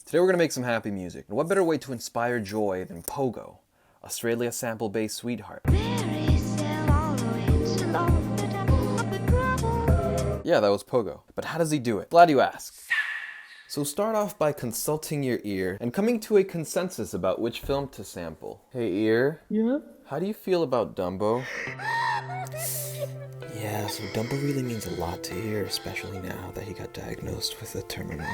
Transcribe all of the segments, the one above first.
Today we're gonna make some happy music. And what better way to inspire joy than Pogo, Australia sample-based sweetheart. Yeah, that was Pogo. But how does he do it? Glad you asked. So start off by consulting your ear and coming to a consensus about which film to sample. Hey ear? Yeah? How do you feel about Dumbo? Yeah, so Dumbo really means a lot to Ear, especially now that he got diagnosed with a terminal.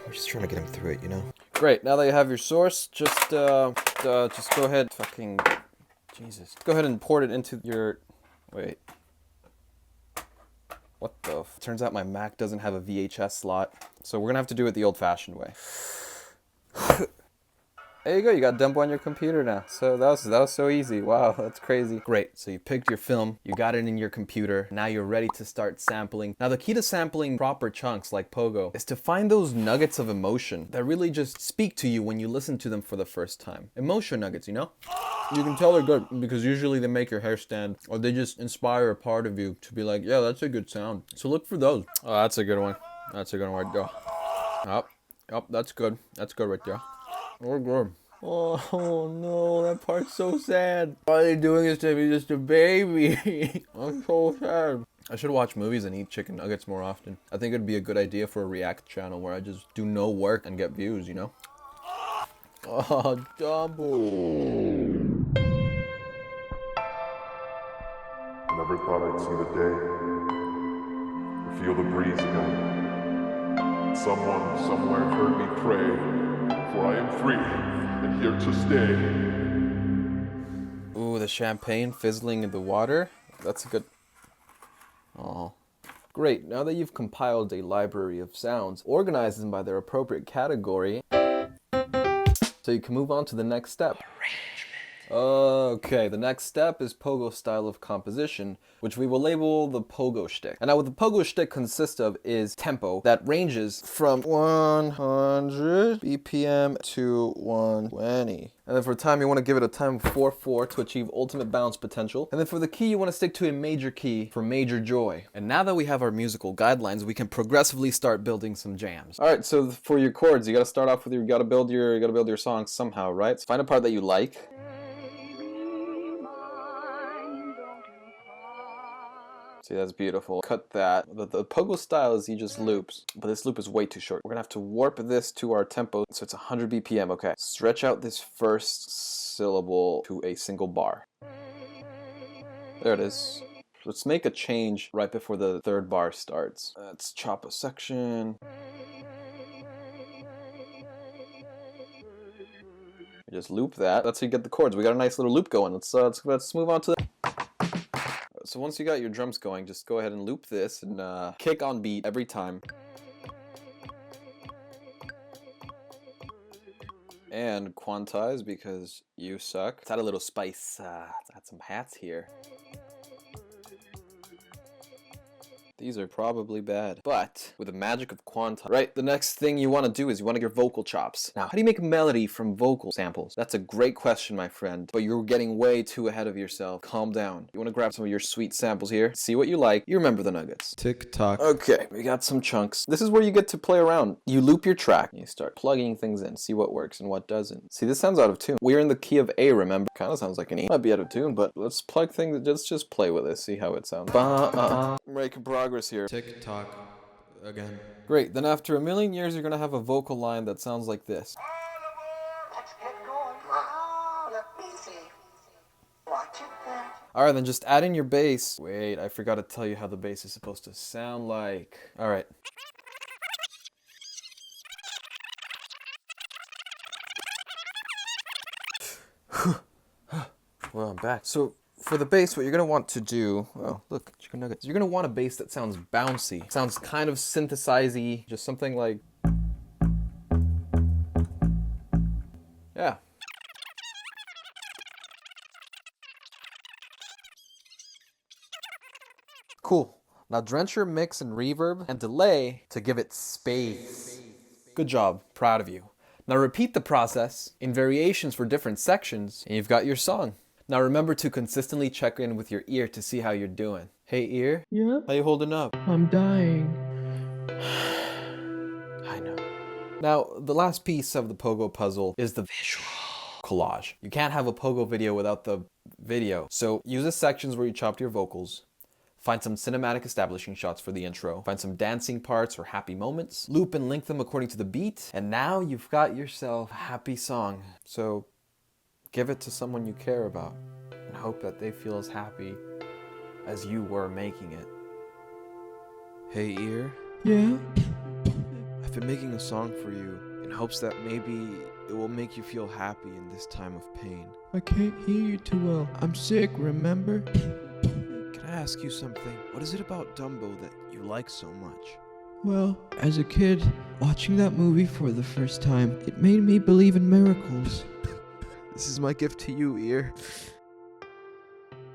We're just trying to get him through it, you know? Great, now that you have your source, just go ahead, Jesus. Go ahead and port it into your, wait. What the Turns out my Mac doesn't have a VHS slot, so we're gonna have to do it the old-fashioned way. There you go, you got Dumbo on your computer now. So that was so easy. Wow, that's crazy. Great, so you picked your film, you got it in your computer, now you're ready to start sampling. Now the key to sampling proper chunks like Pogo is to find those nuggets of emotion that really just speak to you when you listen to them for the first time. Emotion nuggets, you know? You can tell they're good because usually they make your hair stand or they just inspire a part of you to be like, yeah, that's a good sound. So look for those. Oh, that's a good one. That's a good one right there. Oh, that's good. That's good right there. Oh, good. Oh no, that part's so sad. Why are they doing this to me? Just a baby. I'm so sad. I should watch movies and eat chicken nuggets more often. I think it'd be a good idea for a React channel where I just do no work and get views, you know? Oh, double. Never thought I'd see the day, or feel the breeze again. Someone somewhere heard me pray, for I am free and here to stay. Ooh, the champagne fizzling in the water. That's a good... Oh. Great, now that you've compiled a library of sounds, organize them by their appropriate category, so you can move on to the next step. Okay, the next step is Pogo style of composition, which we will label the Pogo shtick. And now what the Pogo shtick consists of is tempo that ranges from 100 BPM to 120. And then for time, you want to give it a time of 4/4 to achieve ultimate bounce potential. And then for the key, you want to stick to a major key for major joy. And now that we have our musical guidelines, we can progressively start building some jams. All right, so for your chords, you got to start off with you got to build your song somehow, right? So find a part that you like. See, that's beautiful. Cut that. The Pogo style is he just loops, but this loop is way too short. We're gonna have to warp this to our tempo, so it's 100 BPM, okay. Stretch out this first syllable to a single bar. There it is. Let's make a change right before the third bar starts. Let's chop a section. Just loop that. That's how you get the chords. We got a nice little loop going. Let's move on to the... So once you got your drums going, just go ahead and loop this and kick on beat every time. And quantize because you suck. Let's add a little spice. Let's add some hats here. These are probably bad, but with the magic of quantize. Right, the next thing you want to do is you want to get your vocal chops. Now, how do you make a melody from vocal samples? That's a great question, my friend, but you're getting way too ahead of yourself. Calm down. You want to grab some of your sweet samples here, see what you like. You remember the nuggets. Tick-tock. Okay, we got some chunks. This is where you get to play around. You loop your track, you start plugging things in, see what works and what doesn't. See, this sounds out of tune. We're in the key of A, remember? Kind of sounds like an E. Might be out of tune, but let's plug things, just play with it, see how it sounds. Making progress here. Tick-tock. Again. Great, then after a million years, you're gonna have a vocal line that sounds like this. Alright, then just add in your bass. Wait, I forgot to tell you how the bass is supposed to sound like. Alright. Well, I'm back. So, for the bass, what you're going to want to do... Oh, look, chicken nuggets. You're going to want a bass that sounds bouncy. Sounds kind of synthesize-y. Just something like... Yeah. Cool. Now drench your mix in reverb and delay to give it space. Good job. Proud of you. Now repeat the process in variations for different sections, and you've got your song. Now remember to consistently check in with your ear to see how you're doing. Hey ear? Yeah? How you holding up? I'm dying. I know. Now, the last piece of the Pogo puzzle is the visual collage. You can't have a Pogo video without the video. So use the sections where you chopped your vocals. Find some cinematic establishing shots for the intro. Find some dancing parts or happy moments. Loop and link them according to the beat. And now you've got yourself a happy song. So give it to someone you care about and hope that they feel as happy as you were making it. Hey, Ear, Yeah? I've been making a song for you in hopes that maybe it will make you feel happy in this time of pain. I can't hear you too well. I'm sick, remember? Can I ask you something? What is it about Dumbo that you like so much? Well, as a kid, watching that movie for the first time, it made me believe in miracles. This is my gift to you, Ear.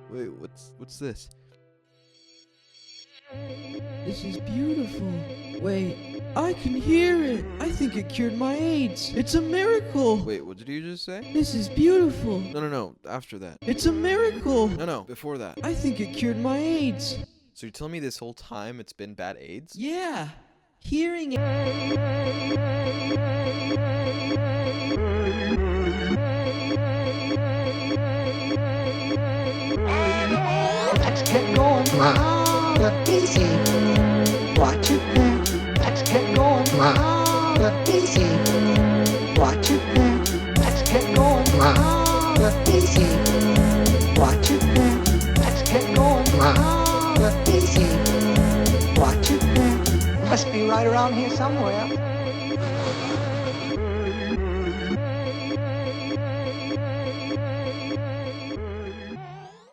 Wait, what's this? This is beautiful. Wait, I can hear it. I think it cured my AIDS. It's a miracle. Wait, what did you just say? This is beautiful. No, after that. It's a miracle. No, before that. I think it cured my AIDS. So you're telling me this whole time it's been bad AIDS? Yeah. Hearing it. Let's get going. Easy. Watch it there. Let's get going. Easy. Watch it there. Let's get going. Easy. Watch it there. Let's get going. Easy. Watch it there. Must be right around here somewhere.